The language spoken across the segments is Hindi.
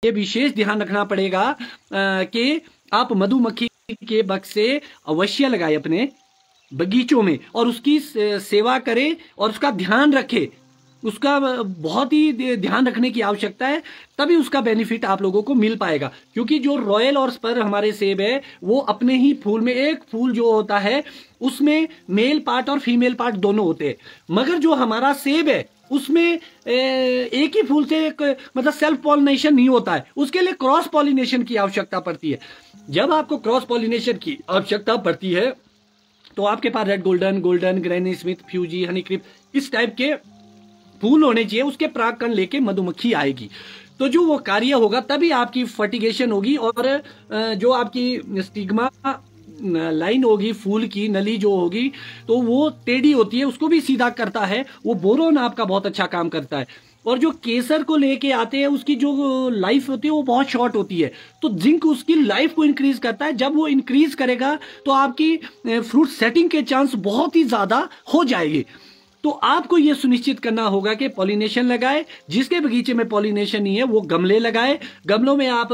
ये विशेष ध्यान रखना पड़ेगा कि आप मधुमक्खी के बक्से अवश्य लगाए अपने बगीचों में और उसकी सेवा करें और उसका ध्यान रखें। उसका बहुत ही ध्यान रखने की आवश्यकता है, तभी उसका बेनिफिट आप लोगों को मिल पाएगा। क्योंकि जो रॉयल और स्पर हमारे सेब है वो अपने ही फूल में, एक फूल जो होता है उसमें मेल पार्ट और फीमेल पार्ट दोनों होते हैं, मगर जो हमारा सेब है उसमें एक ही फूल से मतलब सेल्फ पॉलिनेशन नहीं होता है, उसके लिए क्रॉस पॉलिनेशन की आवश्यकता पड़ती है। जब आपको क्रॉस पॉलिनेशन की आवश्यकता पड़ती है तो आपके पास red golden, Granny Smith, Fuji, honeycrisp इस टाइप के फूल होने चाहिए। उसके परागकण लेके मधुमक्खी आएगी, तो जो वो कार्य होगा तभी आपकी फर्टिगेशन होगी और जो आपकी स्टिग्मा लाइन होगी, फूल की नली जो होगी तो वो टेढ़ी होती है, उसको भी सीधा करता है। वो बोरोन आपका बहुत अच्छा काम करता है। और जो केसर को लेके आते हैं उसकी जो लाइफ होती है वो बहुत शॉर्ट होती है, तो जिंक उसकी लाइफ को इंक्रीज करता है। जब वो इंक्रीज करेगा तो आपकी फ्रूट सेटिंग के चांस बहुत ही ज्यादा हो जाएगी। तो आपको यह सुनिश्चित करना होगा कि पॉलिनेशन लगाए। जिसके बगीचे में पॉलिनेशन नहीं है वो गमले लगाए। गमलों में आप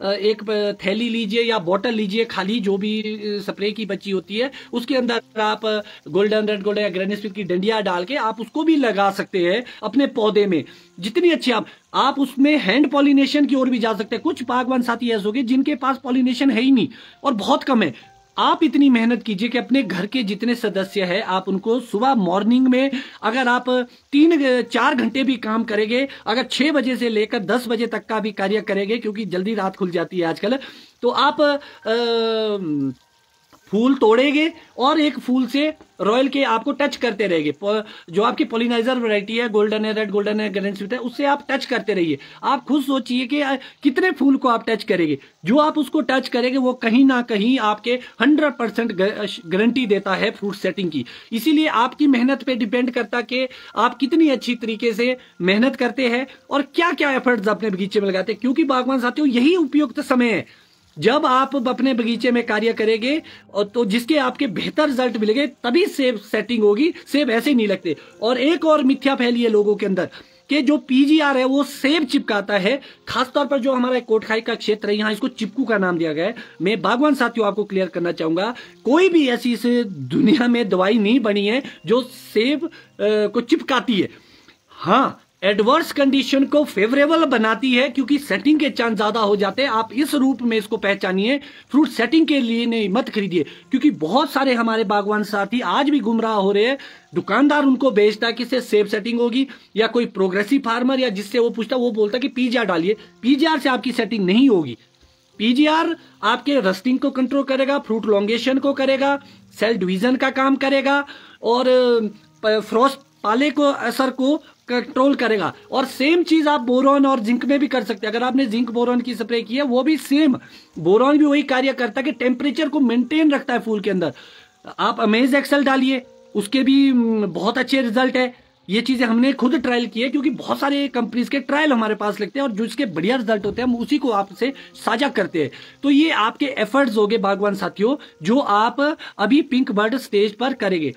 एक थैली लीजिए या बोतल लीजिए, खाली जो भी स्प्रे की बची होती है उसके अंदर आप गोल्डन, रेड गोल्डन या ग्रैनी स्मिथ की डंडियां डाल के आप उसको भी लगा सकते हैं अपने पौधे में। जितनी अच्छी आप उसमें हैंड पॉलिनेशन की ओर भी जा सकते हैं। कुछ बागवान साथी ऐसे होंगे जिनके पास पॉलिनेशन है ही नहीं और बहुत कम है। आप इतनी मेहनत कीजिए कि अपने घर के जितने सदस्य हैं आप उनको सुबह मॉर्निंग में अगर आप 3-4 घंटे भी काम करेंगे, अगर 6 बजे से लेकर 10 बजे तक का भी कार्य करेंगे, क्योंकि जल्दी रात खुल जाती है आजकल, तो आप फूल तोड़ेंगे और एक फूल से रॉयल के आपको टच करते रहेंगे। जो आपकी पॉलिनाइजर वैरायटी है, गोल्डन है, रेड गोल्डन है, ग्रैनी स्मिथ है, उससे आप टच करते रहिए। आप खुद सोचिए कि कितने फूल को आप टच करेंगे। जो आप उसको टच करेंगे वो कहीं ना कहीं आपके 100% गारंटी देता है फ्रूट सेटिंग की। इसीलिए आपकी मेहनत पे डिपेंड करता कि आप कितनी अच्छी तरीके से मेहनत करते हैं और क्या क्या एफर्ट्स अपने बगीचे में लगाते हैं। क्योंकि बागवान साथियों यही उपयुक्त समय है जब आप अपने बगीचे में कार्य करेंगे और तो जिसके आपके बेहतर रिजल्ट मिलेंगे, तभी सेब सेटिंग होगी। सेब ऐसे नहीं लगते। और एक और मिथ्या फैली है लोगों के अंदर कि जो पीजीआर है वो सेब चिपकाता है। खासतौर पर जो हमारा कोटखाई का क्षेत्र है, यहाँ इसको चिपकू का नाम दिया गया है। मैं बागवान साथियों आपको क्लियर करना चाहूंगा, कोई भी ऐसी इस दुनिया में दवाई नहीं बनी है जो सेब को चिपकाती है। हाँ, एडवर्स कंडीशन को फेवरेबल बनाती है क्योंकि सेटिंग के चांस ज्यादा हो जाते हैं। आप इस रूप में इसको पहचानिए। फ्रूट सेटिंग के लिए नहीं, मत खरीदिए। क्योंकि बहुत सारे हमारे बागवान साथी आज भी गुमराह हो रहे हैं। दुकानदार उनको बेचता कि इससे सेब सेटिंग होगी, या कोई प्रोग्रेसिव फार्मर या जिससे वो पूछता वो बोलता कि पीजीआर डालिए। पीजीआर से आपकी सेटिंग नहीं होगी। पीजीआर आपके रस्टिंग को कंट्रोल करेगा, फ्रूट लॉन्गेशन को करेगा, सेल डिवीजन का काम करेगा और फ्रॉस्ट पाले को असर को कंट्रोल करेगा। और सेम चीज आप बोरॉन और जिंक में भी कर सकते हैं। अगर आपने जिंक बोरॉन की स्प्रे की है वो भी सेम, बोरॉन भी वही कार्य करता है कि टेम्परेचर को मेंटेन रखता है फूल के अंदर। आप अमेज एक्सेल डालिए, उसके भी बहुत अच्छे रिजल्ट है। ये चीजें हमने खुद ट्रायल की है क्योंकि बहुत सारे कंपनीज के ट्रायल हमारे पास लगते हैं और जो इसके बढ़िया रिजल्ट होते हैं हम उसी को आपसे साझा करते हैं। तो ये आपके एफर्ट्स होंगे बागवान साथियों जो आप अभी पिंक बर्ड स्टेज पर करेंगे।